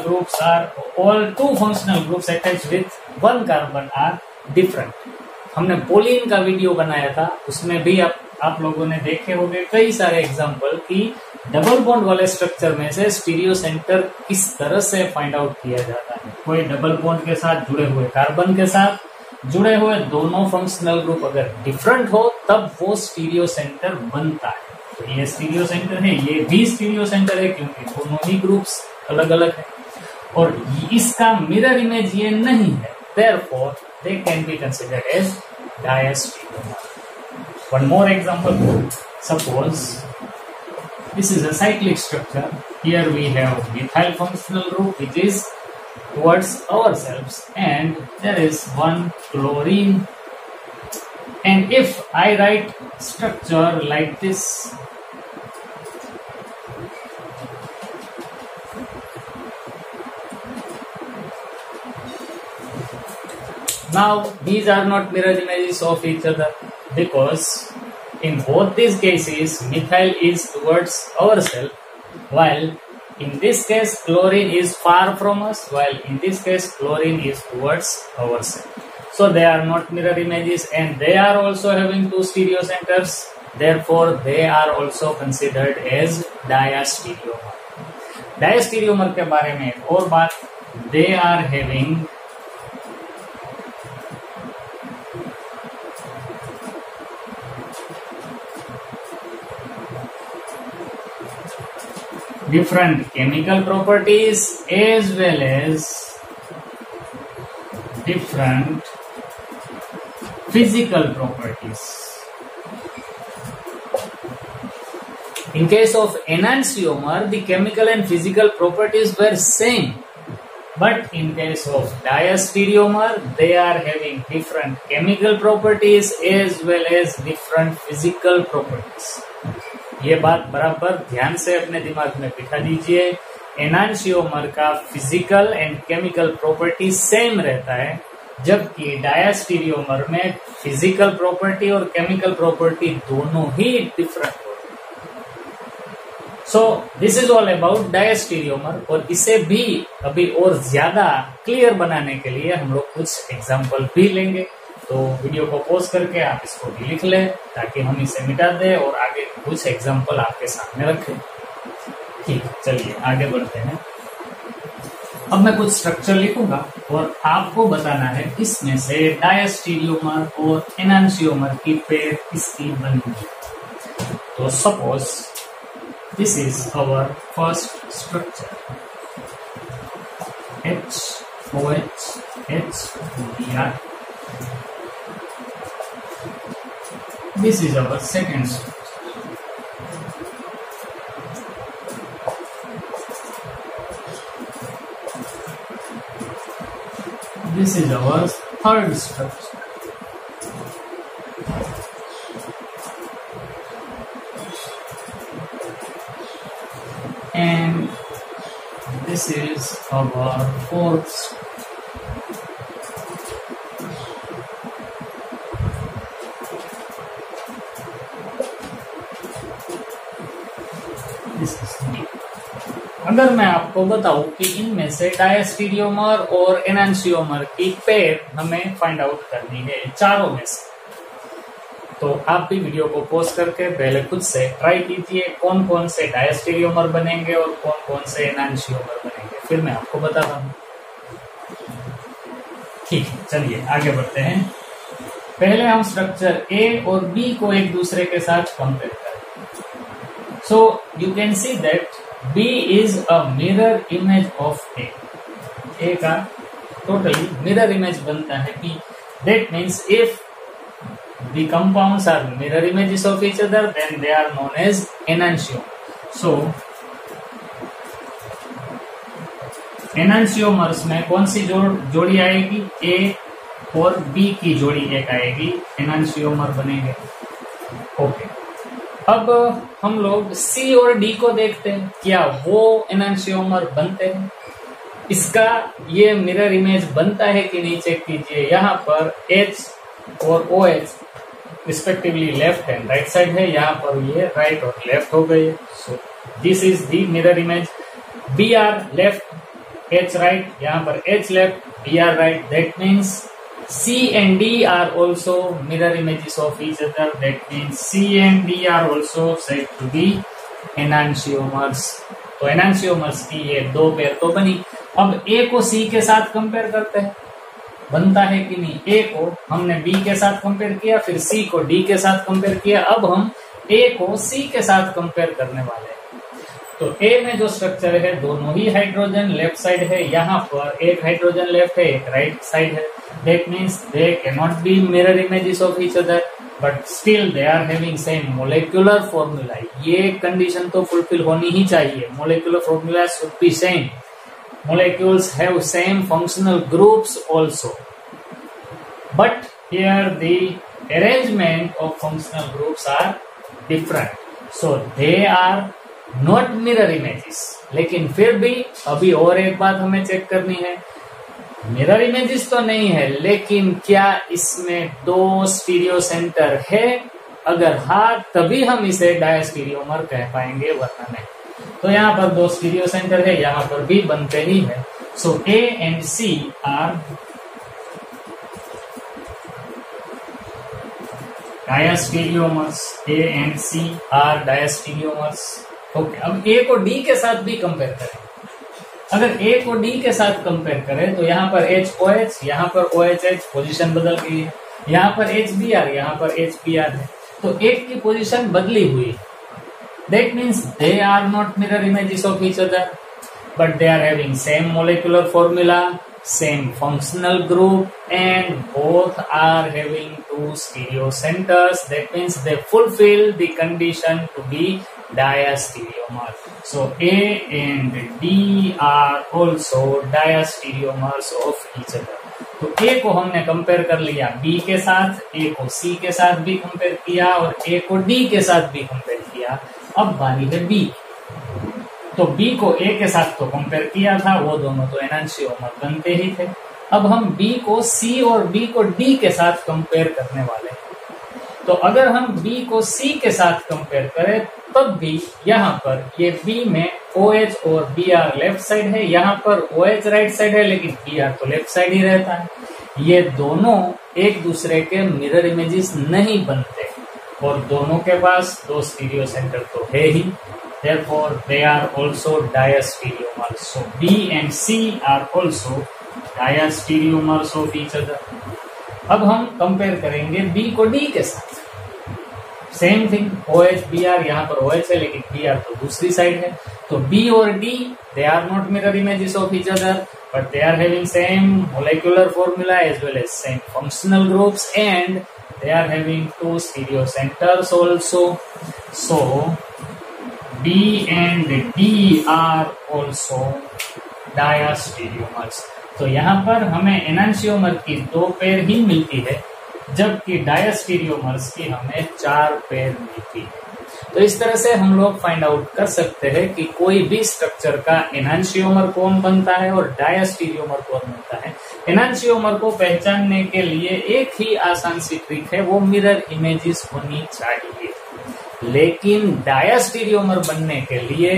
Speaker 1: groups attached with one carbon are different. हमने pollen का video बनाया था, उसमें भी आप लोगों ने देखे होंगे कई सारे एग्जाम्पल कि डबल बॉन्ड वाले स्ट्रक्चर में से स्टीरियो सेंटर किस तरह से फाइंड आउट किया जाता है। कोई डबल बॉन्ड के साथ जुड़े हुए कार्बन के साथ जुड़े हुए दोनों फंक्शनल ग्रुप अगर डिफरेंट हो तब वो स्टीरियो सेंटर बनता है। तो ये स्टीरियो सेंटर है, ये भी स्टीरियो सेंटर है क्योंकि दोनों ही ग्रुप्स अलग अलग है और इसका मिरर इमेज ये नहीं है, therefore they can be considered as diastereomer. One more example, suppose this is a cyclic structure. Here we have methyl functional group which is towards ourselves and there is one chlorine, and if I write structure like this, now these are not mirror images of each other because in both these cases methyl is towards ourselves while in this case chlorine is far from us, while in this case chlorine is towards ourselves. So they are not mirror images and they are also having two stereo centers, therefore they are also considered as diastereomer. Diastereomer के बारे में एक और बात, they are having different chemical properties as well as different physical properties. In case of enantiomer, the chemical and physical properties were same, but in case of diastereomer, they are having different chemical properties as well as different physical properties. ये बात बराबर ध्यान से अपने दिमाग में बिठा दीजिए। एनांशियोमर का physical and chemical property same रहता है, जबकि डायास्टीरियोमर में फिजिकल प्रॉपर्टी और केमिकल प्रॉपर्टी दोनों ही डिफरेंट होते हैं। So this is all about diastereomer, और इसे भी अभी और ज्यादा क्लियर बनाने के लिए हम लोग कुछ एग्जाम्पल भी लेंगे। तो वीडियो को पॉज करके आप इसको भी लिख लें ताकि हम इसे मिटा दें और आगे कुछ एग्जाम्पल आपके सामने रखें। ठीक, चलिए आगे बढ़ते हैं। अब मैं कुछ स्ट्रक्चर लिखूंगा और आपको बताना है इसमें से डायास्टीरियोमर और एनांशियोमर की पेयर किसकी बनेगी। तो suppose this is our first structure HOH HBr. This is our second structure. This is our third structure. And this is our fourth structure. अगर मैं आपको बताऊं कि इनमें से डायास्टीरियोमर और एनांशियोमर की पेयर हमें फाइंड आउट करनी है चारों में से, तो आप भी वीडियो को पॉज करके पहले खुद से ट्राई कीजिए कौन कौन से डायास्टीरियोमर बनेंगे और कौन कौन से एनांशियोमर बनेंगे, फिर मैं आपको बताता हूं। ठीक है, चलिए आगे बढ़ते हैं। पहले हम स्ट्रक्चर ए और बी को एक दूसरे के साथ कंपेयर करें। So you can see that B is a mirror image of A. A का totally mirror image बनता है B. That means if the compounds are mirror images of each other, then they are known as enantiomer. So enantiomers में कौन सी जोड़ी आएगी? A और B की जोड़ी एक आएगी, enantiomer बनेंगे। ओके, अब हम लोग C और D को देखते हैं, क्या वो एनांशियोमर बनते हैं? इसका ये मिरर इमेज बनता है कि नहीं चेक कीजिए। यहाँ पर H और OH respectively left and right side है, यहाँ पर ये राइट और लेफ्ट हो गए। सो this is the mirror image. Br left, H right, यहाँ पर H left, Br right. That means C and D are also mirror images of each other. That means C and D are also said to be enantiomers. तो enantiomers की ये दो pair तो बनी। अब A को C के साथ कंपेयर करते हैं, बनता है कि नहीं। A को हमने B के साथ कंपेयर किया, फिर C को D के साथ कंपेयर किया, अब हम A को C के साथ कंपेयर करने वाले हैं। तो A में जो स्ट्रक्चर है दोनों ही हाइड्रोजन लेफ्ट साइड है, यहाँ पर एक हाइड्रोजन लेफ्ट है, एक राइट साइड है। That means they can not be mirror images of each other but still they are having same molecular formula. ये कंडीशन तो फुलफिल होनी ही चाहिए। Molecular formula should be same, molecules have same functional groups also, but here the arrangement of functional groups are different, so they are not mirror images। लेकिन फिर भी अभी और एक बात हमें चेक करनी है, मिरर इमेजेस तो नहीं है, लेकिन क्या इसमें दो स्टीरियो सेंटर है? अगर हाँ तभी हम इसे डायस्टीरियोमर कह पाएंगे, वरना नहीं। तो यहाँ पर दो स्टीरियो सेंटर है, यहाँ पर भी बनते ही है। So A and C are diastereomers. A and C are diastereomers. Okay, अब A को D के साथ भी कंपेयर करें। अगर A को D के साथ कंपेयर करें तो यहाँ पर HOH, यहाँ पर OHH, पोजीशन बदल गई है। यहाँ पर HBr, यहाँ पर HBr है, तो एक की पोजीशन बदली हुई। That means they are not mirror images of each other, but they are having same molecular formula, same functional group, and both are having two stereo centers. That means they fulfill the condition to be diastereomer. So A and D are also diastereomers of each other. तो A को हमने compare कर लिया B के साथ, A को C के साथ भी कंपेयर किया और A को D के साथ भी कंपेयर किया। अब बारी है B। तो B को A के साथ तो कंपेयर किया था, वो दोनों तो एनांशियोमर बनते ही थे। अब हम B को C और B को D के साथ कंपेयर करने वाले हैं। तो अगर हम B को C के साथ कंपेयर करें तब भी यहाँ पर ये B में OH और Br लेफ्ट साइड है, यहाँ पर OH राइट साइड है, लेकिन Br तो लेफ्ट साइड ही रहता है। ये दोनों एक दूसरे के मिरर इमेजेस नहीं बनते और दोनों के पास दो स्टीरियो सेंटर तो है ही। Therefore, they are also diastereomers. So B and C are also diastereomers of each other. अब हम कंपेयर करेंगे B को D के साथ। सेम थिंग, OH Br, यहाँ पर OH है लेकिन Br तो दूसरी साइड है। तो B और D they are not mirror images of each other, but they are having same molecular formula as well as same functional groups, and they are having two stereo centers also. So B and D are also diastereomers. तो यहाँ पर हमें एनांशियोमर की दो pair ही मिलती है, जबकि diastereomers की हमें 4 पेयर मिलती है। तो इस तरह से हम लोग फाइंड आउट कर सकते हैं कि कोई भी स्ट्रक्चर का एनांशियोमर कौन बनता है और डायस्टीरियोमर कौन बनता है। एनांशियोमर को पहचानने के लिए एक ही आसान सी ट्रिक है, वो मिरर इमेजेस होनी चाहिए। लेकिन डायस्टीरियोमर बनने के लिए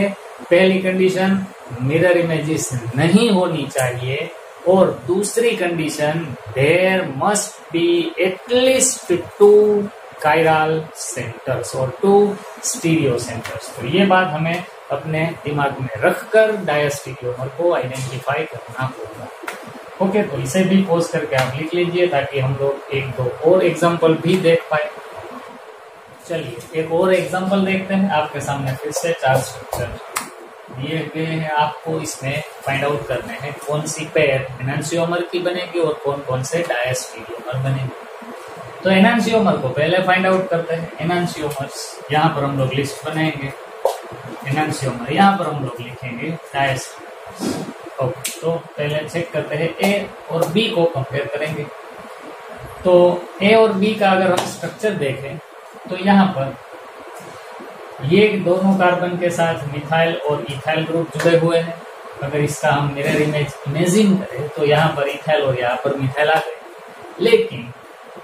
Speaker 1: पहली कंडीशन मिरर इमेजेस नहीं होनी चाहिए, और दूसरी condition there must be at least 2 chiral centres और 2 स्टीरियो सेंटर्स। तो ये बात हमें अपने दिमाग में रखकर डायस्टीरियोमर को आइडेंटिफाई करना होगा। ओके, तो इसे भी पोज करके आप लिख लीजिए ताकि हम लोग 1-2 और एग्जांपल भी देख पाए। चलिए एक और एग्जांपल देखते हैं। आपके सामने फिर से 4 स्ट्रक्चर दिए गए हैं, आपको इसमें फाइंड आउट करने हैं कौन सी पेयर एनांशियोमर की बनेगी और कौन कौन से डायस्टीरियोमर बनेंगे। तो एनांशियोमर को पहले फाइंड आउट करते हैं। एनांशियोमर्स यहाँ पर हम लोग लिस्ट बनाएंगे, एनांशियोमर यहाँ पर हम लोग लिखेंगे डायस्टीरियोमर्स। ओके, तो पहले चेक करते हैं ए और बी को कंपेयर करेंगे। तो ए और बी का अगर हम स्ट्रक्चर देखें तो यहाँ पर ये दोनों कार्बन के साथ मिथाइल और इथाइल ग्रुप जुड़े हुए हैं। अगर इसका हम मिरर इमेज इमेजिन करें तो यहाँ पर इथाइल और यहाँ पर मिथाइल आ गए, लेकिन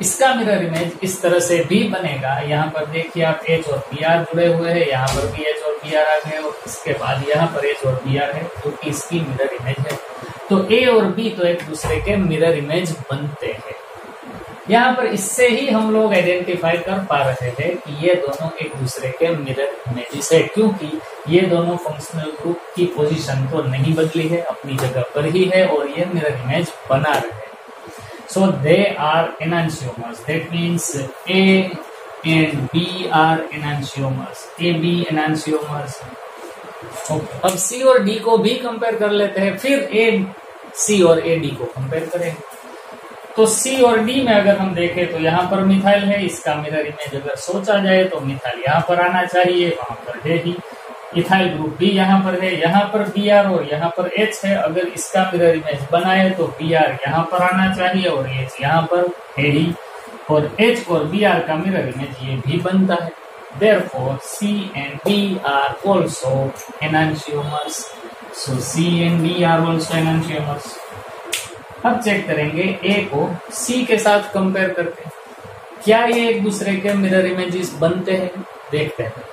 Speaker 1: इसका मिरर इमेज इस तरह से भी बनेगा। यहाँ पर देखिए आप H और Br जुड़े हुए हैं, यहाँ पर भी H और Br आ गए और इसके बाद यहाँ पर H और Br है जो कि इसकी मिरर इमेज है। तो A और B तो एक दूसरे के मिरर इमेज बनते हैं। यहाँ पर इससे ही हम लोग आइडेंटिफाई कर पा रहे हैं कि ये दोनों एक दूसरे के मिरर इमेजेस है, क्योंकि ये दोनों फंक्शनल ग्रुप की पोजीशन तो नहीं बदली है, अपनी जगह पर ही है और ये मिरर इमेज बना रहे हैं। So they are enantiomers, that means A and B are enantiomers, A B enantiomers. अब सी और डी को भी कंपेयर कर लेते हैं, फिर ए सी और ए डी को कंपेयर करेंगे। तो सी और डी में अगर हम देखें तो यहाँ पर मिथाइल है, इसका मिरर इमेज अगर सोचा जाए तो मिथाइल यहाँ पर आना चाहिए, वहां पर है ही। इथाइल ग्रुप भी यहाँ पर है, यहाँ पर बी आर और यहाँ पर एच है। अगर इसका मिरर इमेज बनाए तो बी आर यहाँ पर आना चाहिए और एच यहाँ पर है ही, और एच और बी आर का मिरर इमेज ये भी बनता है। Therefore, C and D are also enantiomers. So C and D are also enantiomers. अब चेक करेंगे ए को सी के साथ कंपेयर करके क्या ये एक दूसरे के मिरर इमेजेस बनते हैं, देखते हैं।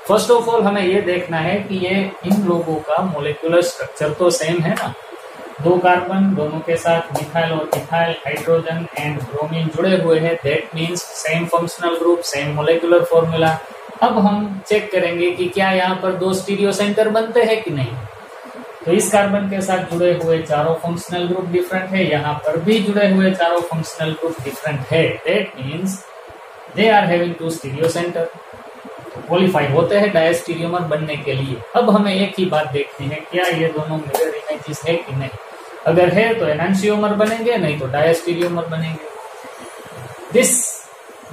Speaker 1: फर्स्ट ऑफ ऑल हमें ये देखना है कि ये इन लोगों का मोलिकुलर स्ट्रक्चर तो सेम है ना, 2 कार्बन, दोनों के साथ मिथाइल और इथाइल, हाइड्रोजन एंड ब्रोमीन जुड़े हुए हैं, that means same functional group, same molecular formula. अब हम चेक करेंगे कि क्या यहाँ पर 2 स्टीरियो सेंटर बनते हैं कि नहीं। तो इस कार्बन के साथ जुड़े हुए चारों फंक्शनल ग्रुप डिफरेंट है, यहाँ पर भी जुड़े हुए चारों फंक्शनल ग्रुप डिफरेंट है, that means they are having 2 stereocentre, तो क्वालिफाई होते हैं डायस्टीरियोमर बनने के लिए। अब हमें एक ही बात देखनी है, क्या ये दोनों मिरर इमेजेस है कि नहीं। अगर है तो एनांशियोमर बनेंगे, नहीं तो डायस्टीरियोमर बनेंगे। दिस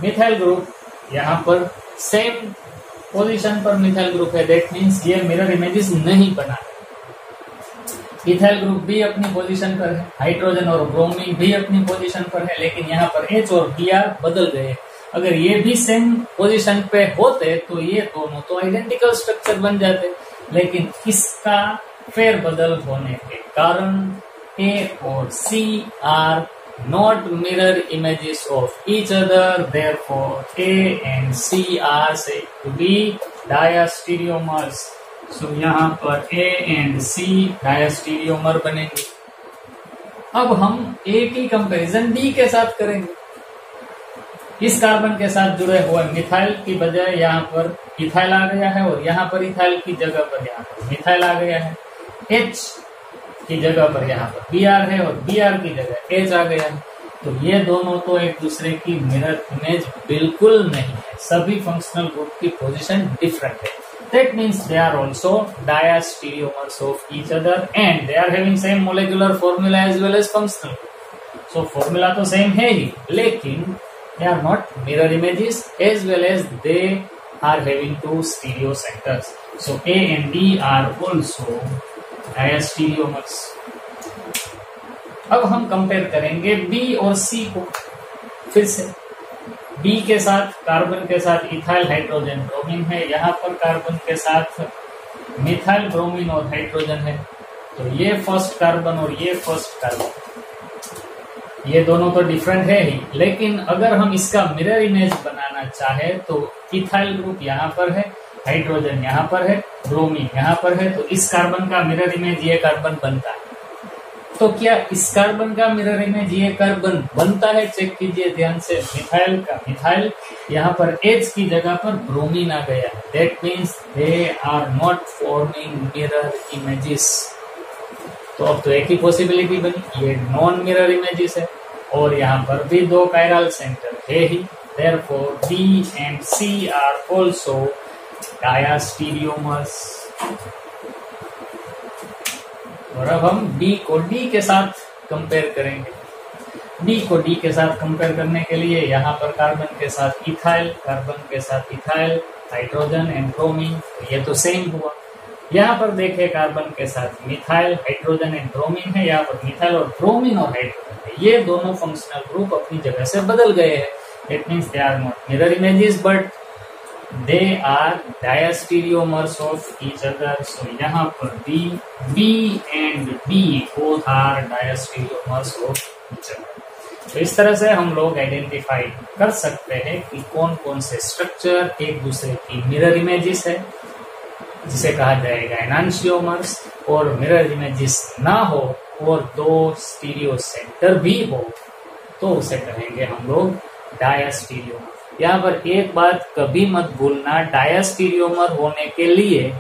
Speaker 1: मिथाइल ग्रुप यहाँ पर सेम पोजीशन पर मिथाइल ग्रुप है, दैट मीन्स ये मिरर इमेजेस नहीं बना है। इथाइल ग्रुप भी अपनी पोजीशन पर है, हाइड्रोजन और ब्रोमीन भी अपनी पोजीशन पर है, लेकिन यहाँ पर एच और बी आर बदल गए। अगर ये भी सेम पोजीशन पे होते तो ये दोनों तो आइडेंटिकल स्ट्रक्चर बन जाते, लेकिन इसका फेरबदल होने के कारण ए और C are not mirror images of each other, therefore A and C are said to be diastereomers. So यहाँ पर A and C diastereomer बनेंगे। अब हम A की कंपैरिजन D के साथ करेंगे। इस कार्बन के साथ जुड़े हुए मिथाइल की बजाय यहाँ पर इथाइल आ गया है, और यहाँ पर इथाइल की जगह पर यहाँ पर मिथाइल आ गया है। H की जगह पर यहाँ पर बी आर है और बी आर की जगह एच आ गया है। तो ये दोनों तो एक दूसरे की मिरर इमेज बिल्कुल नहीं है, सभी फंक्शनल ग्रुप की पोजीशन डिफरेंट है। That means they are also diastereomers of each other and they are having same molecular formula as well as functional group. So formula तो सेम है ही, लेकिन they are not mirror images as well as they are having 2 stereocentres. So A and D are also diastereomers. अब हम compare करेंगे B और सी को। फिर से बी के साथ कार्बन के साथ इथाइल हाइड्रोजन ब्रोमीन है, यहाँ पर कार्बन के साथ मिथाइल ब्रोमीन और हाइड्रोजन है। तो ये फर्स्ट कार्बन और ये फर्स्ट कार्बन, ये दोनों तो डिफरेंट है ही, लेकिन अगर हम इसका मिरर इमेज बनाना चाहे तो इथाइल ग्रुप यहाँ पर है, हाइड्रोजन यहाँ पर है, ब्रोमीन यहाँ पर है, तो इस कार्बन का मिरर इमेज ये कार्बन बनता है। तो क्या इस कार्बन का मिरर इमेज ये कार्बन बनता है? चेक कीजिए ध्यान से। मिथाइल का मिथाइल, यहाँ पर H की जगह पर ब्रोमीन आ गया है, that means they are not forming mirror images. तो अब तो एक ही पॉसिबिलिटी बनी, ये नॉन मिरर इमेजेस है, और यहाँ पर भी 2 कायरल सेंटर है ही, therefore B and C are also diastereomers. और अब हम D को D के साथ कंपेयर करेंगे। D को D के साथ कंपेयर करने के लिए यहाँ पर कार्बन के साथ इथाइल, कार्बन के साथ इथाइल, हाइड्रोजन एंड ब्रोमीन, ये तो सेम हुआ। यहाँ पर देखें कार्बन के साथ मिथाइल, हाइड्रोजन एंड ब्रोमीन है, यहाँ पर मिथाइल और ब्रोमीन और हाइड्रोजन है। ये दोनों फंक्शनल ग्रुप अपनी जगह से बदल गए हैं। It means they are not mirror images but they are diastereomers of each other. So यहाँ पर B and D both are diastereomers of each other. तो इस तरह से हम लोग आइडेंटिफाई कर सकते हैं कि कौन कौन से स्ट्रक्चर एक दूसरे की मिरर इमेजेस है, जिसे कहा जाएगा एनांशियोमर्स, और मिरर इमेजेस ना हो और 2 स्टीरियो सेंटर भी हो तो उसे कहेंगे हम लोग डायस्टीरियोमर। यहाँ पर एक बात कभी मत भूलना, डायस्टीरियोमर होने के लिए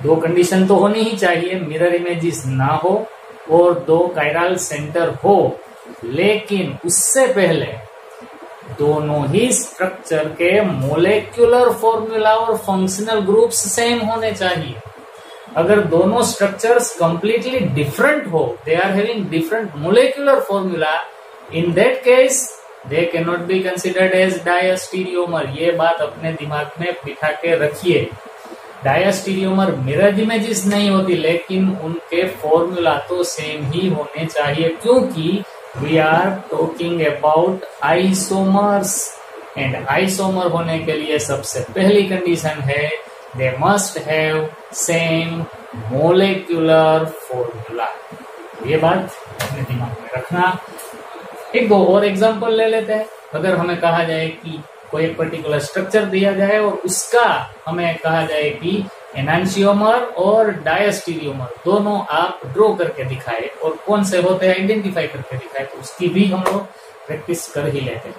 Speaker 1: दो कंडीशन तो होनी ही चाहिए, मिरर इमेजेस ना हो और दो कायरल सेंटर हो, लेकिन उससे पहले दोनों ही स्ट्रक्चर के मोलेक्युलर फॉर्मूला और फंक्शनल ग्रुप्स सेम होने चाहिए। अगर दोनों स्ट्रक्चर्स कंप्लीटली डिफरेंट हो, they are having different molecular formula, in that case they can not be considered as diastereomer. ये बात अपने दिमाग में बिठा के रखिए। डायस्टीरियोमर मिरर इमेजेस नहीं होती, लेकिन उनके फॉर्मूला तो सेम ही होने चाहिए, क्योंकि we are talking about isomers. And isomer होने के लिए सबसे पहली कंडीशन है they must have same molecular formula. ये बात अपने दिमाग में रखना। एक दो और एग्जांपल ले लेते हैं। अगर हमें कहा जाए कि कोई एक पर्टिकुलर स्ट्रक्चर दिया जाए और उसका हमें कहा जाए कि एनांशियोमर और डायस्टीरियोमर दोनों आप ड्रॉ करके दिखाए और कौन से होते हैं आइडेंटिफाई करके दिखाए, तो उसकी भी हम लोग प्रैक्टिस कर ही लेते हैं।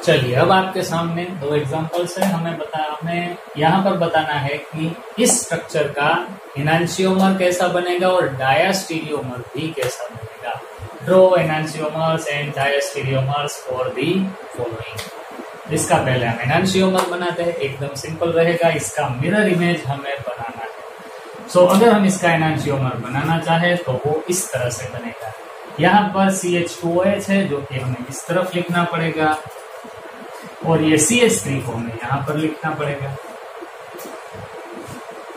Speaker 1: चलिए, अब आपके सामने दो एग्जांपल्स है। हमें यहाँ पर बताना है कि इस स्ट्रक्चर का एनांशियोमर कैसा बनेगा और डायस्टीरियोमर भी कैसा बनेगा। Draw enantiomers and diastereomers for the following. इसका पहले हम एनांशियोमर बनाते हैं, एकदम सिंपल रहेगा। इसका मिरर इमेज हमें बनाना है। सो अगर हम इसका एनांशियोमर बनाना चाहे तो वो इस तरह से बनेगा। यहाँ पर CH2OH है जो कि हमें इस तरफ लिखना पड़ेगा और ये CH3 को हमें यहाँ पर लिखना पड़ेगा।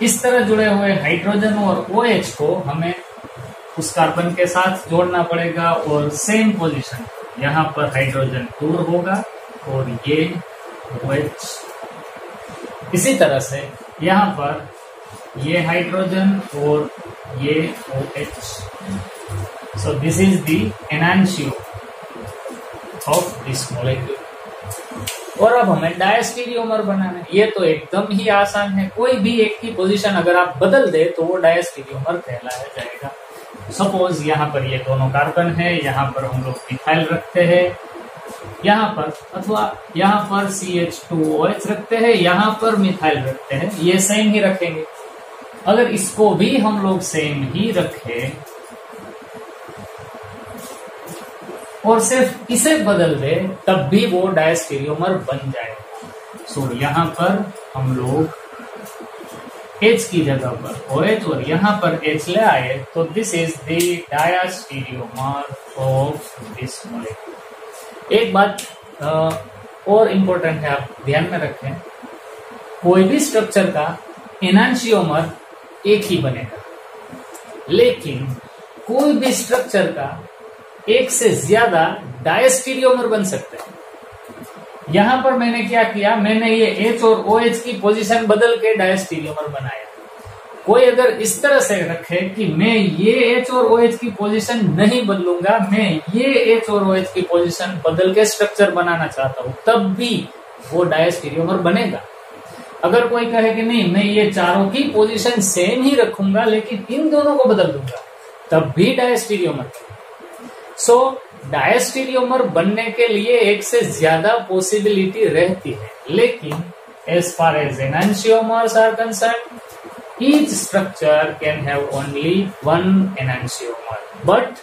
Speaker 1: इस तरह जुड़े हुए हाइड्रोजन और OH को हमें उस कार्बन के साथ जोड़ना पड़ेगा और सेम पोजीशन यहाँ पर हाइड्रोजन दूर होगा और ये OH। इसी तरह से यहाँ पर ये हाइड्रोजन और ये OH। So this is the enantio of this molecule. और अब हमें डायस्टीरियोमर बनाना है। ये तो एकदम ही आसान है, कोई भी एक की पोजीशन अगर आप बदल दे तो वो डायस्टीरियोमर कहलाया जाएगा। सपोज यहाँ पर ये दोनों कार्बन है, यहाँ पर हम लोग मिथाइल रखते हैं, यहाँ पर अथवा यहाँ पर CH2OH रखते हैं, यहाँ पर मिथाइल रखते हैं, ये सेम ही रखेंगे। अगर इसको भी हम लोग सेम ही रखें और सिर्फ इसे बदल दे तब भी वो डायस्टीरियोमर बन जाएगा। सो यहाँ पर हम लोग H की जगह पर OH और यहाँ पर H ले आए तो this is the diastereomer of this molecule. एक बात और इम्पोर्टेंट है, आप ध्यान में रखें, कोई भी स्ट्रक्चर का एनांशियोमर एक ही बनेगा, लेकिन कोई भी स्ट्रक्चर का एक से ज्यादा डायस्टीरियोमर बन सकते हैं। यहां पर मैंने क्या किया, मैंने ये H और OH की पोजीशन बदल के डायस्टीरियोमर बनाया। कोई अगर इस तरह से रखे कि मैं ये H और OH की पोजीशन नहीं बदलूंगा, मैं ये H और OH की पोजीशन बदल के स्ट्रक्चर बनाना चाहता हूं, तब भी वो डायस्टीरियोमर बनेगा। अगर कोई कहे कि नहीं, मैं ये चारों की पोजीशन सेम ही रखूंगा लेकिन इन दोनों को बदल दूंगा, तब भी डायस्टीरियोमर। सो डायस्टीरियोमर बनने के लिए एक से ज्यादा पॉसिबिलिटी रहती है, लेकिन as far as enantiomers are concerned, each structure can have only one enantiomer, but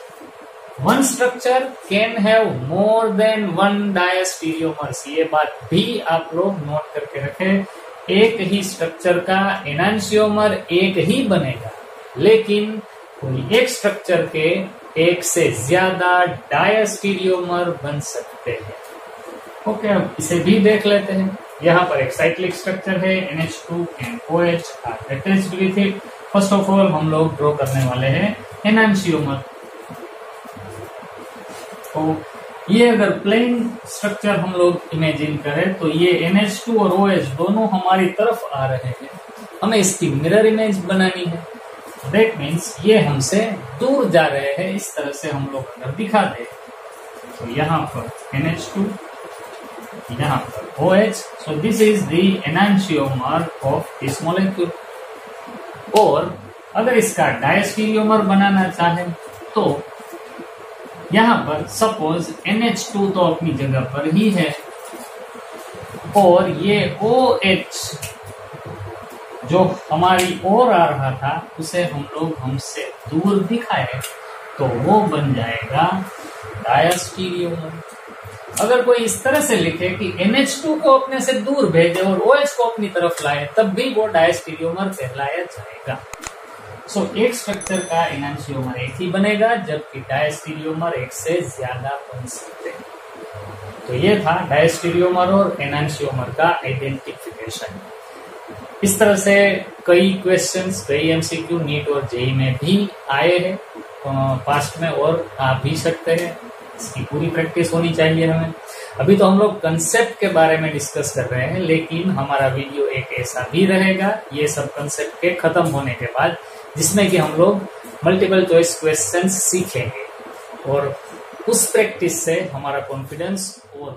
Speaker 1: one structure can have more than one diastereomers। ये बात भी आप लोग नोट करके रखें। एक ही स्ट्रक्चर का एनांशियोमर एक ही बनेगा, लेकिन कोई एक स्ट्रक्चर के एक से ज्यादा डायस्टीरियोमर बन सकते हैं। ओके, अब इसे भी देख लेते हैं। यहाँ पर एक साइक्लिक स्ट्रक्चर है, NH2 and OH are attached with it। First of all हम लोग ड्रॉ करने वाले हैं एनांशियोमर। तो ये अगर प्लेन स्ट्रक्चर हम लोग इमेजिन करें तो ये NH2 और OH दोनों हमारी तरफ आ रहे हैं, हमें इसकी मिरर इमेज बनानी है। दैट मीन्स ये हमसे दूर जा रहे हैं। इस तरह से हम लोग अगर दिखा दे तो यहाँ पर NH2, यहाँ पर OH, so this is the enantiomer of this molecule। और अगर इसका डायस्टीरियोमर बनाना चाहे तो यहाँ पर सपोज NH2 तो अपनी जगह पर ही है और ये OH जो हमारी ओर आ रहा था उसे हम लोग हमसे दूर दिखाए तो वो बन जाएगा डायस्टीरियोमर। अगर कोई इस तरह से लिखे कि NH2 को अपने से दूर भेजे और OH को अपनी तरफ लाए तब भी वो डायस्टीरियोमर कहलाया जाएगा। सो एक स्ट्रक्चर का एनांशियोमर एक ही बनेगा जबकि डायस्टीरियोमर एक से ज्यादा बन सकते हैं। तो ये था डायस्टीरियोमर और एनांशियोमर का आइडेंटिफिकेशन। इस तरह से कई क्वेश्चंस, कई MCQ नीट और जेईई में भी आए हैं पास्ट में और आ भी सकते हैं। इसकी पूरी प्रैक्टिस होनी चाहिए हमें। अभी तो हम लोग कंसेप्ट के बारे में डिस्कस कर रहे हैं, लेकिन हमारा वीडियो एक ऐसा भी रहेगा ये सब कंसेप्ट के खत्म होने के बाद जिसमें कि हम लोग मल्टीपल चॉइस क्वेश्चंस सीखेंगे और उस प्रैक्टिस से हमारा कॉन्फिडेंस और